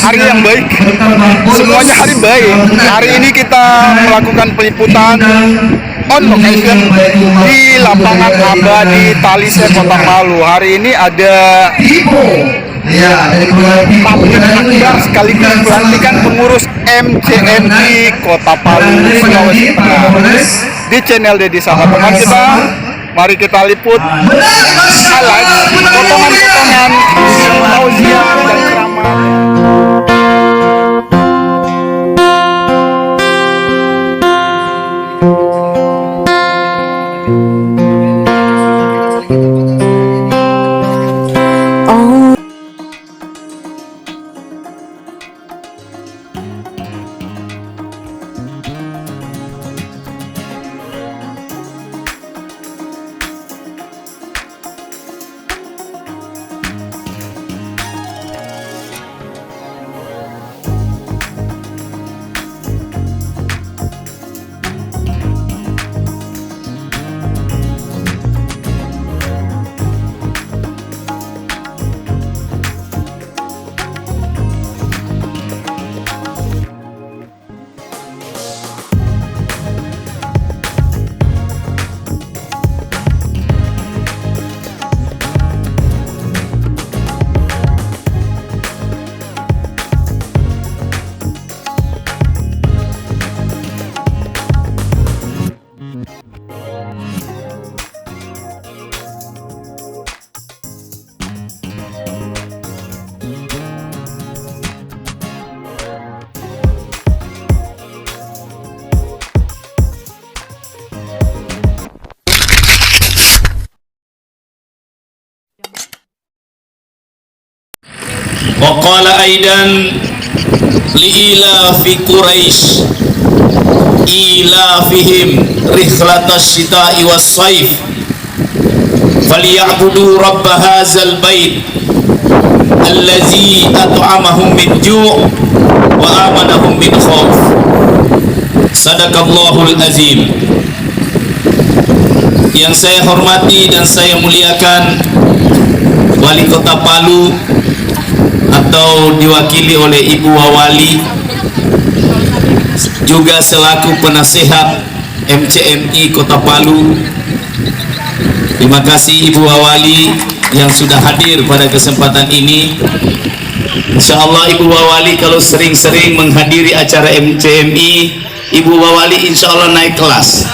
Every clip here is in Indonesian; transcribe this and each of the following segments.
hari yang baik, semuanya hari baik. Hari ini kita melakukan peliputan on location di lapangan Abadi Talise Kota Palu. Hari ini ada tablik akbar sekaligus pelantikan pengurus MCMI Kota Palu, Sulawesi Tengah. Di channel Dedi Sama Teman kita, mari kita liput highlight potongan-potongan tausiah dan ceramah. Waqala aidan li'ilafi Quraisy ilafihim rihlatas syita'i was-saif falyabudu rabb hadzal bait allazi at'amahum min ju' wa amanahum min khauf. Sadaqallahul azim. Yang saya hormati dan saya muliakan Wali Kota Palu atau diwakili oleh Ibu Wawali, juga selaku penasehat MCMI Kota Palu. Terima kasih Ibu Wawali yang sudah hadir pada kesempatan ini. Insya Allah Ibu Wawali kalau sering-sering menghadiri acara MCMI, Ibu Wawali insya Allah naik kelas.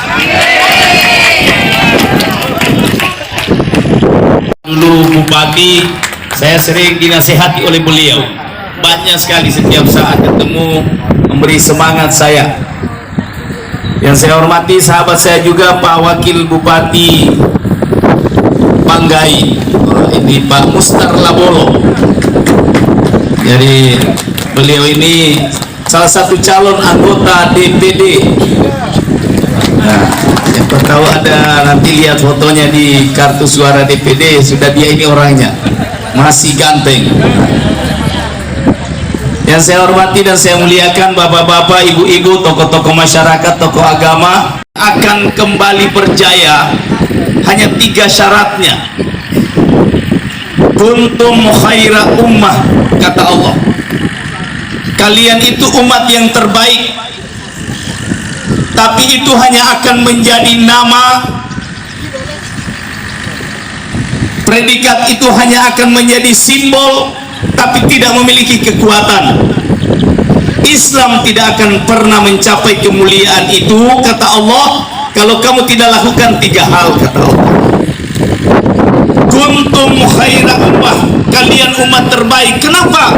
Dulu Bupati, saya sering dinasihati oleh beliau, banyak sekali setiap saat ketemu memberi semangat saya. Yang saya hormati sahabat saya juga Pak Wakil Bupati Panggai, ini Pak Mustar Labolo. Jadi beliau ini salah satu calon anggota DPD. Nah, siapa tahu ada nanti lihat fotonya di kartu suara DPD, sudah dia ini orangnya, masih ganteng. Yang saya hormati dan saya muliakan bapak-bapak, ibu-ibu, tokoh-tokoh masyarakat, tokoh agama, akan kembali berjaya hanya 3 syaratnya. Kuntum khaira ummah, kata Allah, kalian itu umat yang terbaik. Tapi itu hanya akan menjadi nama, predikat itu hanya akan menjadi simbol, tapi tidak memiliki kekuatan. Islam tidak akan pernah mencapai kemuliaan itu, kata Allah, kalau kamu tidak lakukan 3 hal, kata Allah. Kuntum khaira ummah, kalian umat terbaik. Kenapa?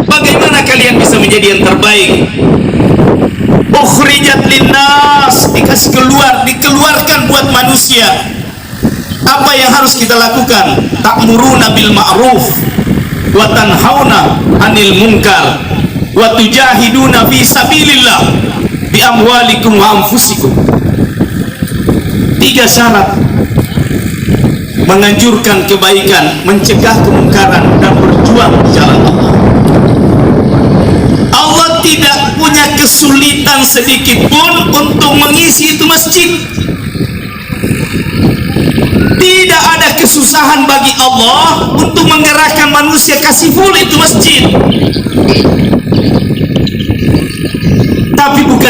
Bagaimana kalian bisa menjadi yang terbaik? Ukhrijat linnas, dikasih keluar, dikeluarkan buat manusia. Apa yang harus kita lakukan? Ta'muruna bil ma'ruf wa tanhauna 'anil munkar wa tujahiduna fi sabilillah bi amwalikum wa anfusikum. 3 syarat: menganjurkan kebaikan, mencegah kemungkaran, dan berjuang di jalan Allah. Allah tidak punya kesulitan sedikit pun untuk mengisi itu masjid. Tidak ada kesusahan bagi Allah untuk menggerakkan manusia kasih full itu masjid.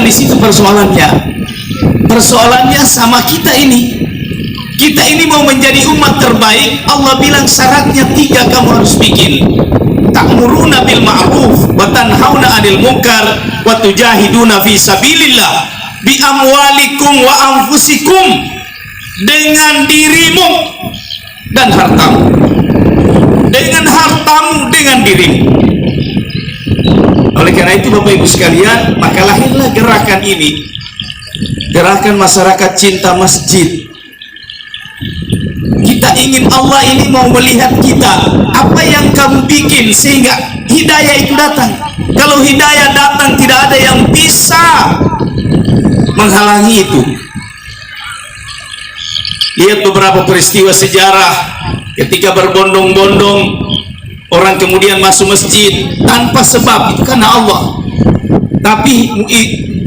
di situ persoalannya. Persoalannya sama kita ini. Kita ini mau menjadi umat terbaik, Allah bilang syaratnya 3 kamu harus bikin. Ta'muruna bil ma'ruf wa tanhauna 'anil munkar wa tujahiduna fi sabilillah bi amwalikum wa anfusikum, dengan dirimu dan hartamu. Dengan hartamu, dengan dirimu. Oleh karena itu Bapak Ibu sekalian, maka lahirlah gerakan ini. Gerakan masyarakat cinta masjid. Kita ingin Allah ini mau melihat kita, apa yang kamu bikin sehingga hidayah itu datang. Kalau hidayah datang, tidak ada yang bisa menghalangi itu. Lihat beberapa peristiwa sejarah ketika berbondong-bondong orang kemudian masuk masjid tanpa sebab, itu karena Allah. Tapi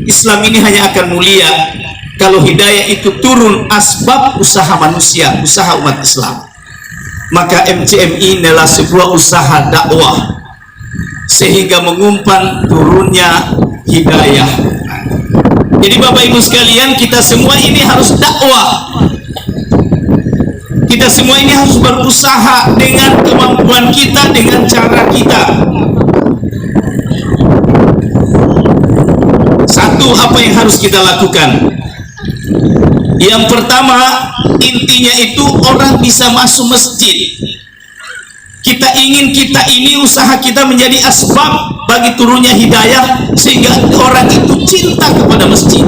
Islam ini hanya akan mulia kalau hidayah itu turun asbab usaha manusia, usaha umat Islam. Maka MCMI adalah sebuah usaha dakwah sehingga mengumpan turunnya hidayah. Jadi Bapak Ibu sekalian, kita semua ini harus dakwah. Kita semua ini harus berusaha dengan kemampuan kita, dengan cara kita. Satu, apa yang harus kita lakukan? Yang pertama, intinya itu orang bisa masuk masjid. Kita ingin kita ini, usaha kita menjadi asbab bagi turunnya hidayah sehingga orang itu cinta kepada masjid.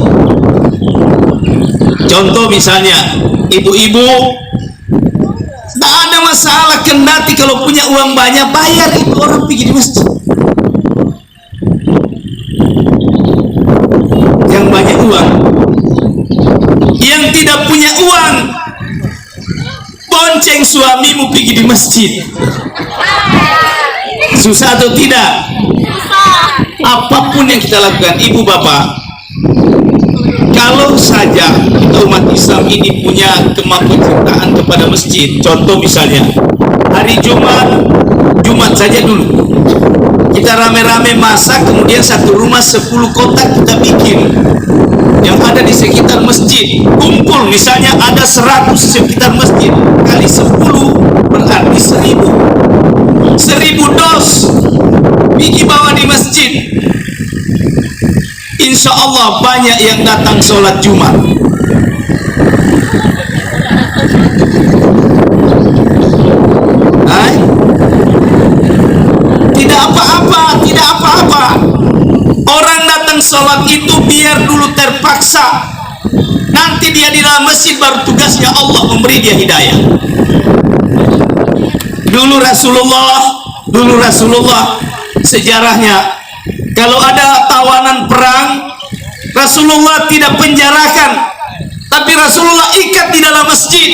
Contoh misalnya, ibu-ibu tak ada masalah, kendati kalau punya uang banyak bayar itu orang pergi di masjid. Yang banyak uang, yang tidak punya uang, bonceng suamimu pergi di masjid. Susah atau tidak? Apapun yang kita lakukan, ibu bapak, kalau saja kita umat Islam ini punya kemampuan cintaan kepada masjid. Contoh misalnya hari Jumat saja dulu kita rame-rame masak, kemudian satu rumah 10 kotak kita bikin yang ada di sekitar masjid, kumpul misalnya ada 100 sekitar masjid, kali 10 berarti 1000 dos biji bawa di masjid. Insya Allah banyak yang datang sholat Jumat. Tidak apa-apa, tidak apa-apa. Orang datang sholat itu biar dulu terpaksa. Nanti dia di dalam masjid baru tugasnya Allah memberi dia hidayah. Dulu Rasulullah sejarahnya, kalau ada tawanan perang, Rasulullah tidak penjarakan, tapi Rasulullah ikat di dalam masjid.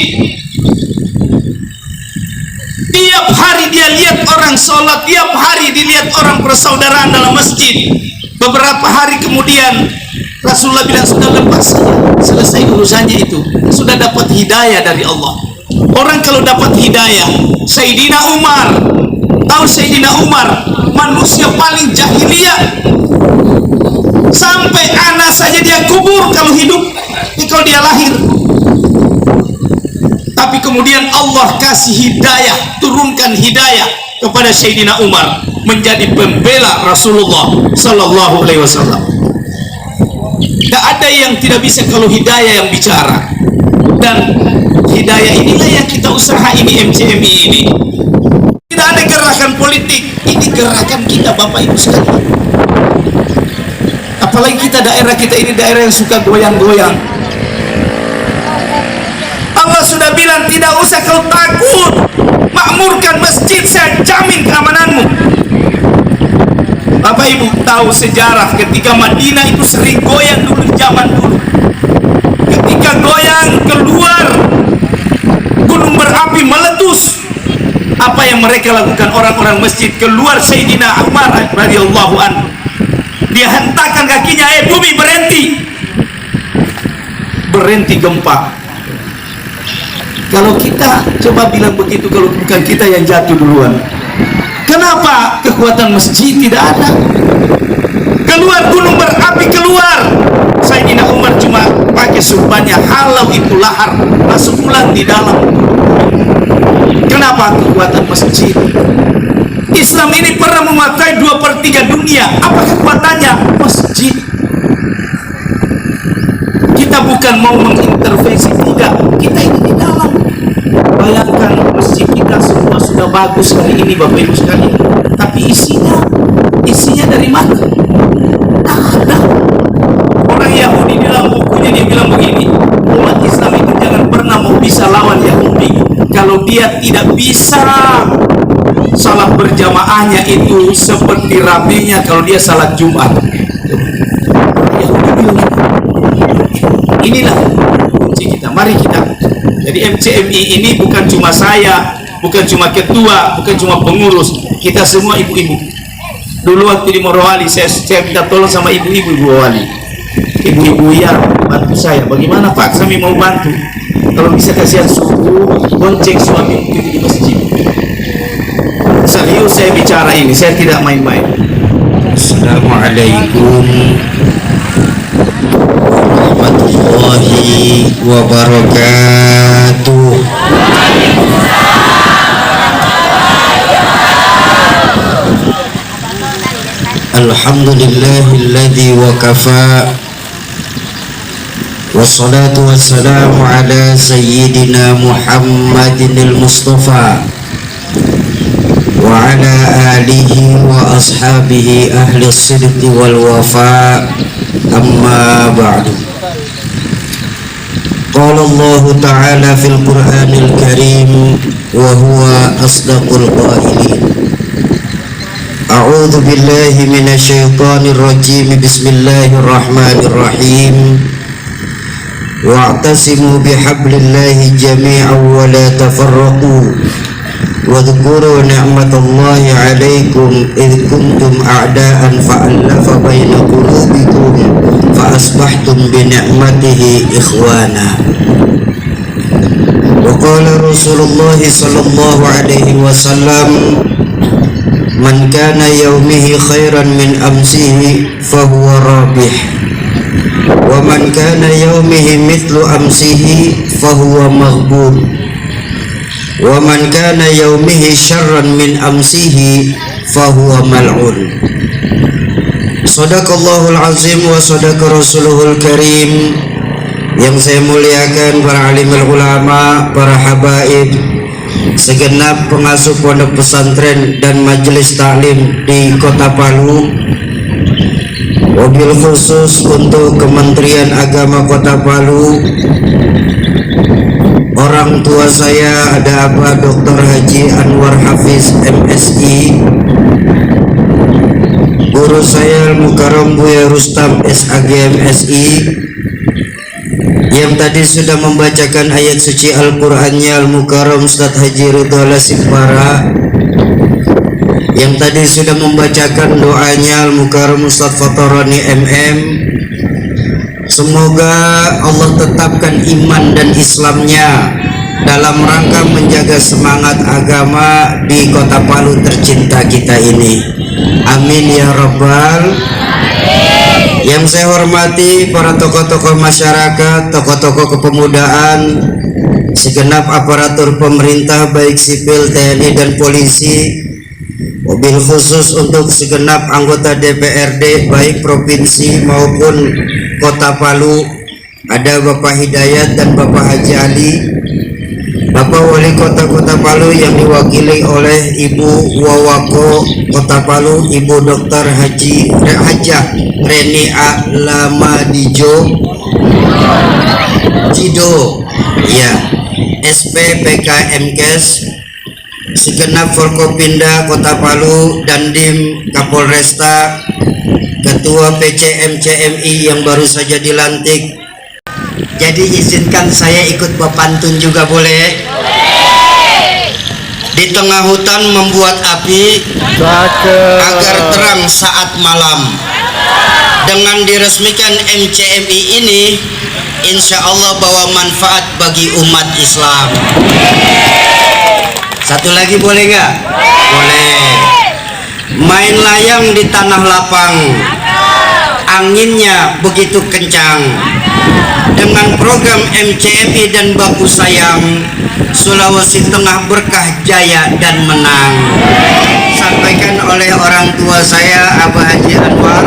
Tiap hari dia lihat orang sholat, tiap hari dilihat orang persaudaraan dalam masjid. Beberapa hari kemudian Rasulullah bilang, sudah lepas saja, selesai urusannya itu, sudah dapat hidayah dari Allah. Orang kalau dapat hidayah, Sayyidina Umar, tahu Sayyidina Umar, manusia paling jahiliyah, sampai anak saja dia kubur kalau hidup, kalau dia lahir. Tapi kemudian Allah kasih hidayah, turunkan hidayah kepada Sayyidina Umar, menjadi pembela Rasulullah Sallallahu Alaihi Wasallam. Tidak ada yang tidak bisa kalau hidayah yang bicara. Dan hidayah inilah yang kita usaha ini, MCMI ini. Tidak ada gerakan politik, ini gerakan kita Bapak Ibu sekalian. Apalagi kita daerah kita ini daerah yang suka goyang-goyang. Allah sudah bilang tidak usah kau takut, makmurkan masjid, saya jamin keamananmu. Bapak Ibu tahu sejarah ketika Madinah itu sering goyang dulu, zaman dulu. Ketika goyang keluar gunung berapi meletus, apa yang mereka lakukan orang-orang masjid? Keluar Sayyidina Umar radhiyallahu anhu, dia hentakkan kakinya, bumi berhenti, berhenti gempa. Kalau kita coba bilang begitu, kalau bukan kita yang jatuh duluan. Kenapa? Kekuatan masjid tidak ada. Keluar gunung berapi, keluar Sayyidina Umar cuma pakai surbannya, halau itu lahar, masuk ulang di dalam. Kenapa? Kekuatan masjid. Islam ini pernah memakai 2/3 dunia. Apa kekuatannya? Masjid. Kita bukan mau mengintervensi, tidak. Kita ini di dalam. Bayangkan masjid kita semua sudah bagus hari ini Bapak Ibu sekalian, tapi isinya dari mana? Tak ada. Orang Yahudi di dalam bukunya dia bilang begini, umat Islam itu jangan pernah mau bisa lawan Yahudi kalau dia tidak bisa salat berjamaahnya itu seperti ramenya kalau dia salat Jumat. Yahudi bilang, inilah kunci kita. Mari kita. Jadi MCMI ini bukan cuma saya, bukan cuma ketua, bukan cuma pengurus, kita semua ibu-ibu. Dulu waktu di Morowali saya minta tolong sama ibu-ibu Wali. Ibu-ibu ya bantu saya. Bagaimana Pak? Kami mau bantu. Kalau bisa kasihan suku, bonceng suami untuk di masjid. Serius saya bicara ini, saya tidak main-main. Assalamualaikum warahmatullahi wabarakatuh. Alhamdulillahilladzi wa kafa, wassalatu wassalamu ala sayyidina Muhammadinil Mustafa wa ala alihi wa ashabihi ahli sidqi wal wafa, amma ba'du. Qala Allah ta'ala fil Qur'anil Karim wa huwa asdaqul qailin. A'udzu billahi minasy syaithanir rajim. Bismillahirrahmanirrahim. Wa'tasimu bihablillahi jami'an wa la tafarraqu. Wadhkuru ni'matallahi 'alaikum idh kuntum a'da'an fa'alafa baina qulubikum fa asbahtum bi ni'matihi ikhwana. Wa qala Rasulullah sallallahu alaihi wasallam, man kana yawmihi khairan min amsihi fahuwa rabih, wa man kana yawmihi mithlu amsihi fahuwa maghbun, wa man kana yawmihi syarran min amsihi fahuwa mal'un. Sadaqallahul azim wa sadaqa rasuluhul karim. Yang saya muliakan para alimul ulama, para habaib, segenap pengasuh pondok pesantren dan majelis taklim di Kota Palu, wabil khusus untuk Kementerian Agama Kota Palu, orang tua saya ada Bapak Dr. Haji Anwar Hafiz MSI, guru saya Al-Mukarram Buya Rustam SAG MSI, yang tadi sudah membacakan ayat suci Al-Qur'annya Al-Mukarram Ustadz Haji Ridhola Simpara, yang tadi sudah membacakan doanya Al-Mukarram Ustadz Fatarani MM. Semoga Allah tetapkan iman dan Islamnya dalam rangka menjaga semangat agama di Kota Palu tercinta kita ini. Amin ya Rabbal. Yang saya hormati para tokoh-tokoh masyarakat, tokoh-tokoh kepemudaan, segenap aparatur pemerintah baik sipil, TNI dan polisi, mobil khusus untuk segenap anggota DPRD baik provinsi maupun Kota Palu, ada Bapak Hidayat dan Bapak Haji Ali, Bapak Wali Kota Kota Palu yang diwakili oleh Ibu Wawako Kota Palu, Ibu Dr. Hajah Reni Alamadijo Jido, ya, SP PKMKes, segenap Forkopinda Kota Palu, Dandim Kapolresta, Ketua PCMCMI yang baru saja dilantik. Jadi izinkan saya ikut berpantun juga boleh? Di tengah hutan membuat api agar terang saat malam. Dengan diresmikan MCMI ini, insya Allah bawa manfaat bagi umat Islam. Satu lagi boleh nggak? Boleh. Main layang di tanah lapang, anginnya begitu kencang. Dengan program MCMI dan Baku Sayang, Sulawesi Tengah berkah, jaya dan menang. Sampaikan oleh orang tua saya, Abah Haji Anwar,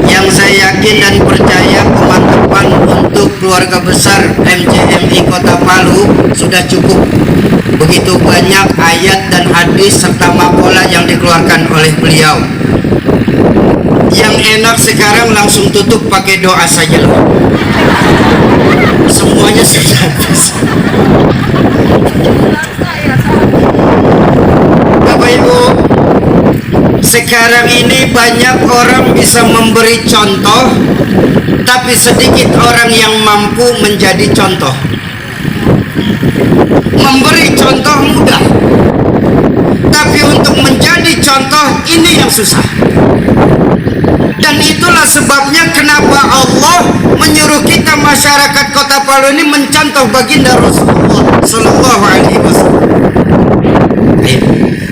yang saya yakin dan percaya pemantapan untuk keluarga besar MCMI Kota Palu sudah cukup. Begitu banyak ayat dan hadis serta makalah yang dikeluarkan oleh beliau. Yang enak sekarang langsung tutup pakai doa saja loh. Semuanya sudah bisa. Bapak Ibu, sekarang ini banyak orang bisa memberi contoh, tapi sedikit orang yang mampu menjadi contoh. Memberi contoh mudah, tapi untuk menjadi contoh ini yang susah. Dan itulah sebabnya kenapa Allah menyuruh kita masyarakat Kota Palu ini mencontoh baginda Rasulullah Sallallahu Alaihi Wasallam.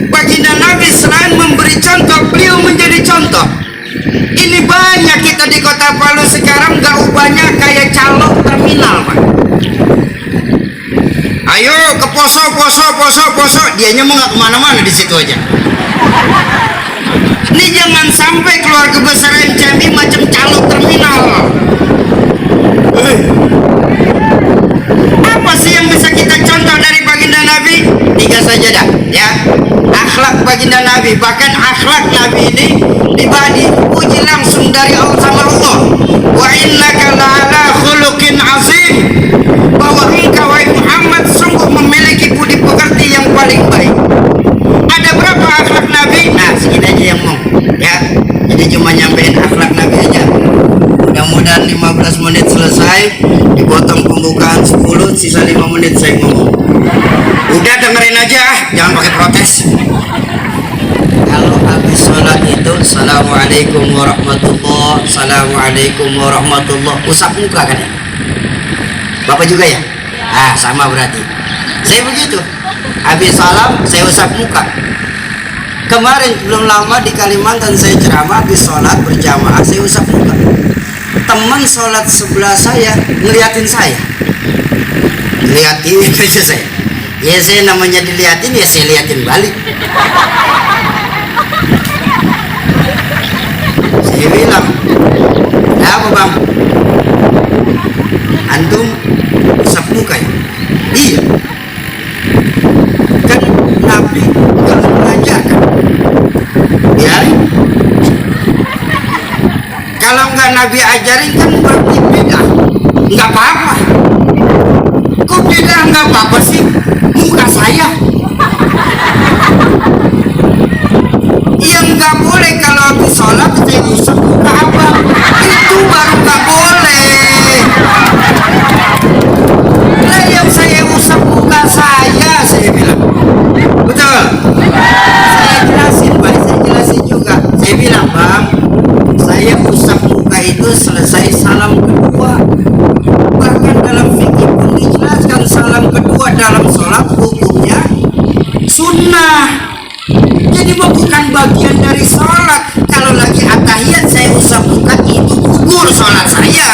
Baginda Nabi selain memberi contoh, beliau menjadi contoh. Ini banyak kita di Kota Palu sekarang gak ubahnya kayak calok terminal, Pak. Ayo ke poso, dianya mau nggak kemana-mana di situ aja. Ini jangan sampai keluarga besar MCMI macam calok terminal. Apa sih yang bisa kita contoh dari baginda Nabi? 3 saja dah, ya. Akhlak baginda Nabi, bahkan akhlak Nabi ini dipuji langsung dari Allah sama Allah. Wa innaka la'ala khuluqin azim. Bahwa engkau wahai Muhammad sungguh memiliki budi pekerti yang paling baik. Ada berapa akhlak Nabi? Nah, segini aja yang mau, ya. Jadi cuma nyampein akhlak Nabi aja. Mudah-mudahan 15 menit selesai, dipotong pembukaan 10, sisa 5 menit saya ngomong. Udah dengerin aja, jangan pakai protes. Kalau habis sholat itu Assalamualaikum warahmatullahi, Assalamualaikum warahmatullahi, usap muka kan ya? Bapak juga ya? Ah, sama berarti. Saya begitu. Habis salam, saya usap muka. Kemarin belum lama di Kalimantan saya ceramah, habis sholat berjamaah saya usap muka. Teman sholat sebelah saya ngeliatin saya. Ngeliatin aja saya. Ya saya namanya diliatin, ya saya liatin balik. Saya bilang, "Ya apa bang? Antum usap muka ya?" "Iya." "Kan Nabi kalau mengajarkan, biarin. Kalau nggak Nabi ajarin kan berarti beda. Nggak apa-apa." "Kok beda nggak apa-apa sih? Muka saya." "Yang nggak boleh kalau habis sholat saya usap muka abang. Itu baru nggak boleh. Lah yang saya usap muka saya bilang." "Betul." Saya jelasin, Pak. Saya jelasin juga. Saya bilang, "Bang, saya usap muka itu selesai salam kedua. Bahkan dalam fikih pun dijelaskan salam kedua dalam sholat hukumnya sunnah. Jadi bukan bagian dari sholat. Kalau lagi atahiyat saya usap muka, itu gugur sholat saya.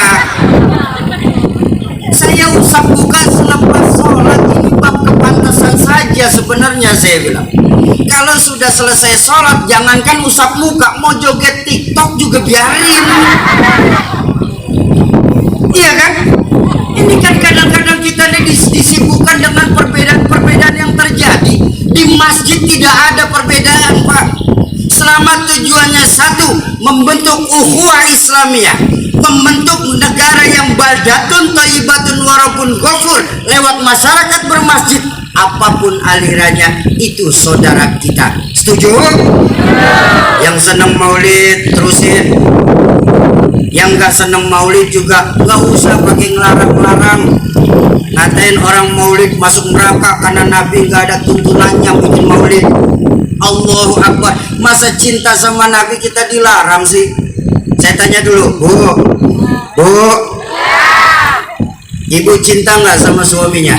Saya usap muka selepas sholat, ini bab kepantasan saja sebenarnya," saya bilang. "Kalau sudah selesai sholat, jangankan usap muka, mau joget TikTok juga biarin." Iya kan? Ini kan kadang-kadang kita disibukkan dengan perbedaan-perbedaan yang terjadi. Di masjid tidak ada perbedaan, Pak. Selama tujuannya satu, membentuk ukhuwah Islamiyah, membentuk negara yang baldatun thayyibatun warabun ghafur lewat masyarakat bermasjid. Apapun alirannya, itu saudara kita. Setuju? Yang senang maulid terusin. Yang gak senang maulid juga gak usah pakai ngelarang-larang. Ngatain orang maulid masuk neraka karena Nabi gak ada tuntunannya bikin maulid. Allahu Akbar. Masa cinta sama Nabi kita dilarang sih? Saya tanya dulu, Bu, Ibu cinta nggak sama suaminya?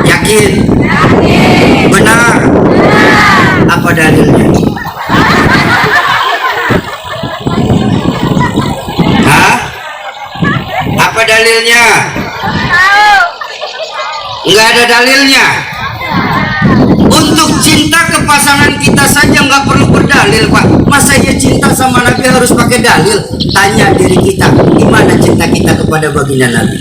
Yakin? Benar? Apa dalilnya? ada dalilnya. Untuk cinta ke pasangan kita saja nggak perlu berdalil, Pak. Masa ya cinta sama Nabi harus pakai dalil? Tanya diri kita, gimana cinta kita kepada baginda Nabi?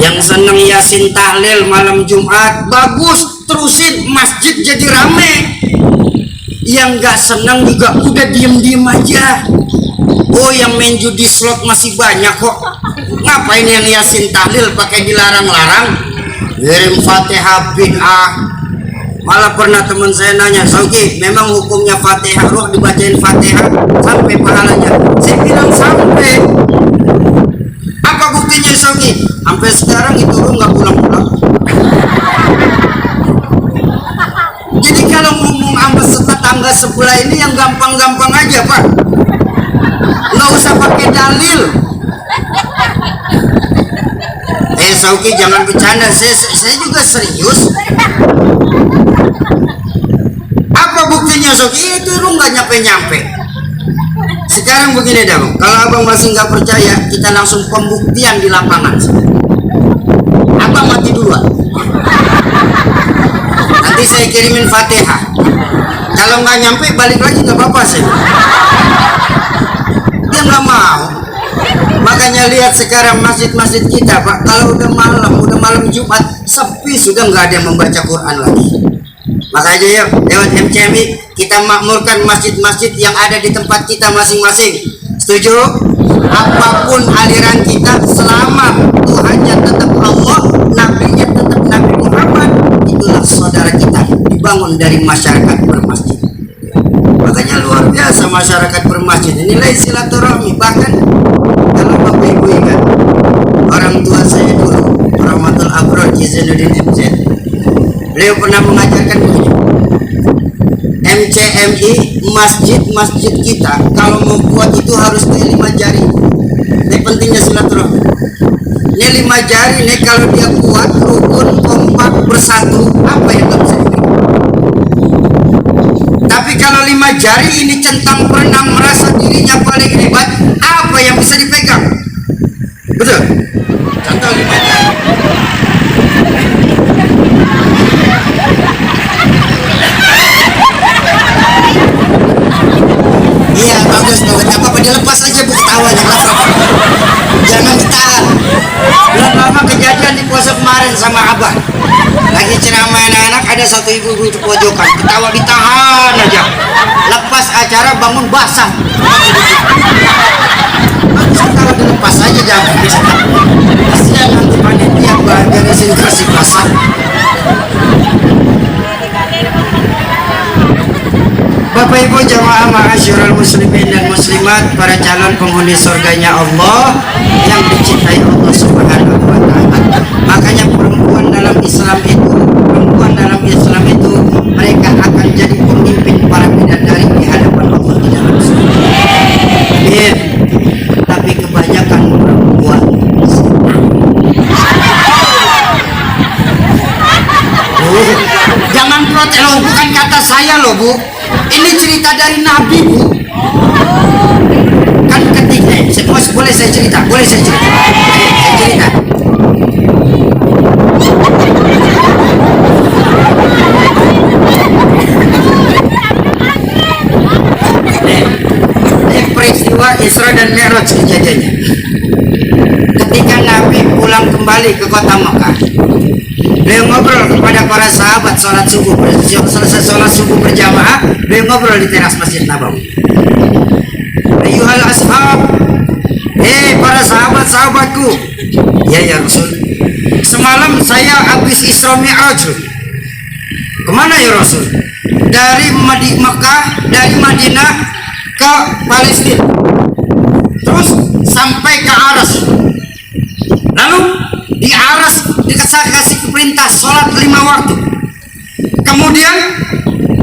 Yang seneng Yasin tahlil malam Jumat, bagus, terusin, masjid jadi rame. Yang nggak seneng juga udah diem-diem aja. Oh, yang main judi slot masih banyak kok. Ngapain yang Yasin tahlil pakai dilarang-larang? Kirim Fatihah bid'ah. Malah pernah teman saya nanya, Sauki, memang hukumnya Fatihah, roh dibacain Fatihah sampai pahalanya? Saya bilang sampai. Apa buktinya, Sauki? Sampai sekarang itu roh nggak pulang-pulang. Jadi kalau ngomong sama tetangga sebelah ini yang gampang-gampang aja, Pak. Nggak usah pakai dalil. Sauki, jangan bercanda, saya juga serius. Apa buktinya, Sauki? Itu lu nggak nyampe-nyampe. Sekarang begini dah, kalau abang masih nggak percaya, kita langsung pembuktian di lapangan. Abang mati duluan. Nanti saya kirimin Fatihah. Kalau nggak nyampe, balik lagi nggak apa-apa sih. Dia nggak mau. Makanya lihat sekarang masjid-masjid kita, Pak, kalau udah malam Jumat sepi, sudah nggak ada yang membaca Quran lagi. Makanya yuk lewat MCMI kita makmurkan masjid-masjid yang ada di tempat kita masing-masing. Setuju? Apapun aliran kita, selama Tuhannya tetap Allah, nabinya tetap Nabi Muhammad, itulah saudara kita, dibangun dari masyarakat bermasjid. Makanya luar biasa masyarakat bermasjid, nilai silaturahmi. Bahkan kalau Bapak Ibu ingat, orang tua saya dulu, Rahmatul Abrod Zainuddin MZ, beliau pernah mengajarkan begini, MCMI, masjid-masjid kita kalau mau buat itu harus kayak 5 jari. Ini pentingnya silaturahmi. Ini 5 jari nih, kalau dia kuat, rukun, kompak, bersatu, apa yang gak bisa dipegang. Tapi kalau 5 jari ini centang perenang merasa dirinya paling hebat, apa yang bisa dipegang? Betul? Contoh 5 jari. Iya, bagus, apa-apa dilepas aja, Bu, ketawanya. Jangan ditahan. Belum lama kejadian di puasa kemarin sama Abah. Lagi ceramah anak-anak, ada satu ibu-ibu di pojokan, ketawa ditahan aja. Lepas acara bangun basah. Ketawa dilepas aja, jangan ditahan. Kasihan nanti panitia bagian di sini kasih basah. Bapak Ibu jamaah ma'asyiral muslimin dan muslimat, para calon penghuni surganya Allah yang dicintai Allah Subhanahu wa taala. Makanya perempuan dalam Islam itu mereka akan jadi pemimpin para bidadari di hadapan Allah di dalam surga. Amin. Tapi kebanyakan perempuan jangan protes loh, bukan kata saya loh, Bu. Ini cerita dari Nabi, Bu. Kan ketika boleh saya cerita? Boleh saya cerita? Saya cerita. Ini peristiwa Isra dan Mi'raj kejadiannya. Ketika Nabi pulang kembali ke kota Mekah, beliau ngobrol kepada para sahabat sholat subuh. Selesai sholat subuh berjamaah, beliau ngobrol di teras Masjid Nabawi. Ayyuhal ashab, para sahabat-sahabatku. Ya Rasul, semalam saya habis Isra Mi'raj. Kemana ya Rasul? Dari Madinah ke Palestina, terus sampai ke Aras. Lalu di Aras saya kasih perintah sholat 5 waktu. Kemudian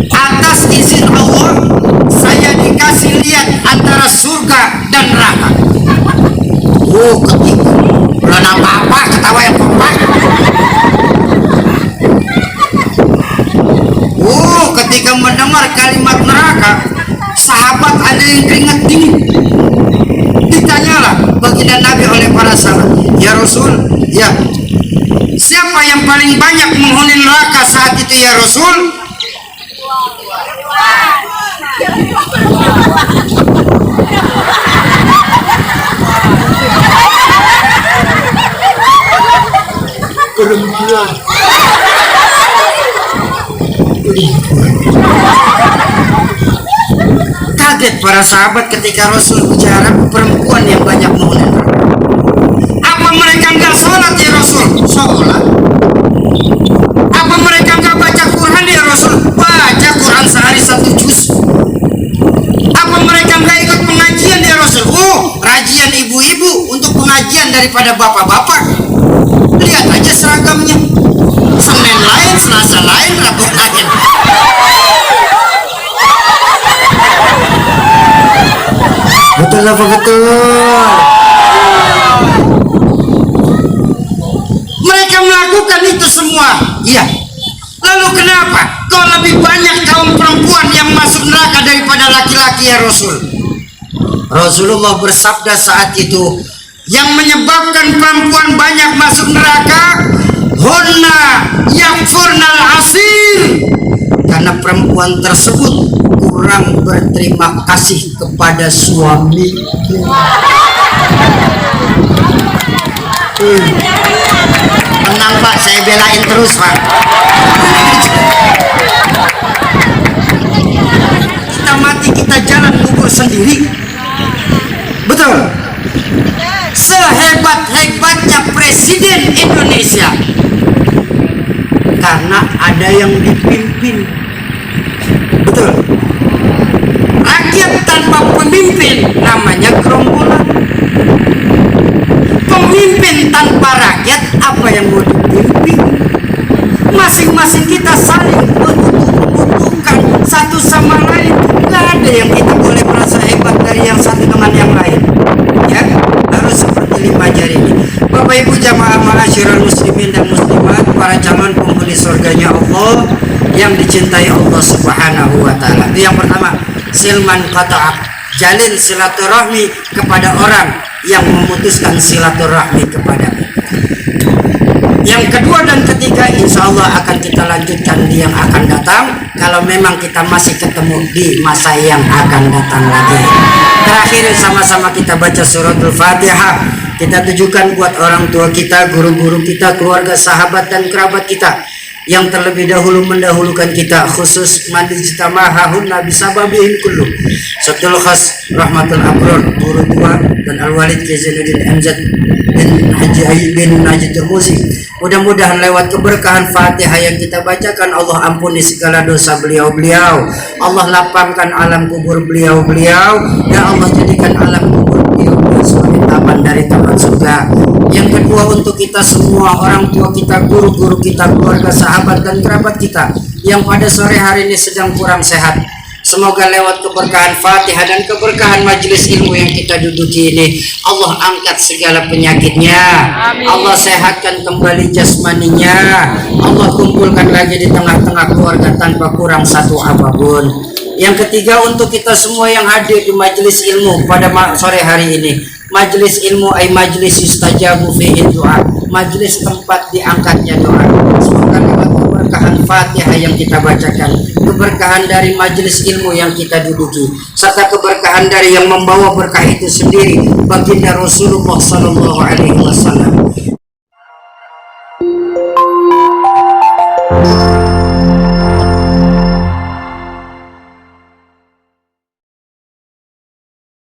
atas izin Allah saya dikasih lihat antara surga dan neraka. Oh, ketika belum apa-apa, ketawa yang kompak. Oh, ketika mendengar kalimat neraka, sahabat ada yang keringat dingin. Ditanyalah baginda Nabi oleh para sahabat, ya Rasul, ya paling banyak menghuni neraka saat itu ya Rasul? Perempuan. Kaget para sahabat ketika Rasul bicara perempuan yang banyak menghuni neraka. Apa mereka enggak sholat ya Rasul? Sholat. Apa mereka enggak baca Quran ya Rasul? Baca Quran sehari 1 juz. Apa mereka enggak ikut pengajian ya Rasul? Oh, rajian ibu-ibu untuk pengajian daripada bapak-bapak. Lihat aja seragamnya. Senin lain, Selasa lain, Rabu lain. Betul apa betul? Mereka melakukan itu semua. Iya. Lalu kenapa kok lebih banyak kaum perempuan yang masuk neraka daripada laki-laki ya Rasul? Rasulullah bersabda saat itu, yang menyebabkan perempuan banyak masuk neraka, hunna yakfurnal asir, karena perempuan tersebut kurang berterima kasih kepada suami. Tenang Pak, saya belain terus Pak. Kita mati kita jalan kubur sendiri. Betul. Sehebat-hebatnya Presiden Indonesia, karena ada yang dipimpin. Betul. Rakyat tanpa pemimpin namanya gerombolan. Pemimpin tanpa rakyat, apa yang mau dipimpin? Masing-masing kita saling membutuhkan satu sama lain. Tidak ada yang kita boleh merasa hebat dari yang satu dengan yang lain. Ya, harus seperti 5 jari ini. Bapak Ibu jamaah ma'asyiral muslimin dan muslimat, para calon penghuni surganya Allah yang dicintai Allah Subhanahu wa taala. Itu yang pertama, silman qata'ak, jalin silaturahmi kepada orang yang memutuskan silaturahmi kepada kita. Yang kedua dan ketiga insya Allah akan kita lanjutkan di yang akan datang, kalau memang kita masih ketemu di masa yang akan datang lagi. Terakhir sama-sama kita baca suratul Fatihah. Kita tujukan buat orang tua kita, guru-guru kita, keluarga, sahabat dan kerabat kita yang terlebih dahulu mendahulukan kita, khusus madijtamahahun nabi sababihin kullu satul khas rahmatul abror, guru tua dan al-walid Zainuddin MZ bin Haji Ayyub bin Najib Turmuzi. Mudah-mudahan lewat keberkahan Fatihah yang kita bacakan, Allah ampuni segala dosa beliau-beliau, Allah lapangkan alam kubur beliau-beliau, ya Allah jadikan alam kubur beliau sebagai taman dari taman surga. Yang kedua, untuk kita semua, orang tua kita, guru-guru kita, keluarga, sahabat dan kerabat kita yang pada sore hari ini sedang kurang sehat, semoga lewat keberkahan Fatihah dan keberkahan majelis ilmu yang kita duduki ini, Allah angkat segala penyakitnya. Amin. Allah sehatkan kembali jasmaninya, Allah kumpulkan lagi di tengah-tengah keluarga tanpa kurang satu apapun. Yang ketiga, untuk kita semua yang hadir di majelis ilmu pada sore hari ini, majelis ilmu ay majelis yustajabu fihi doa, majelis tempat diangkatnya doa. Semoga lewat keberkahan Fatihah yang kita bacakan, keberkahan dari majelis ilmu yang kita duduki, serta keberkahan dari yang membawa berkah itu sendiri, baginda Rasulullah sallallahu alaihi wasallam.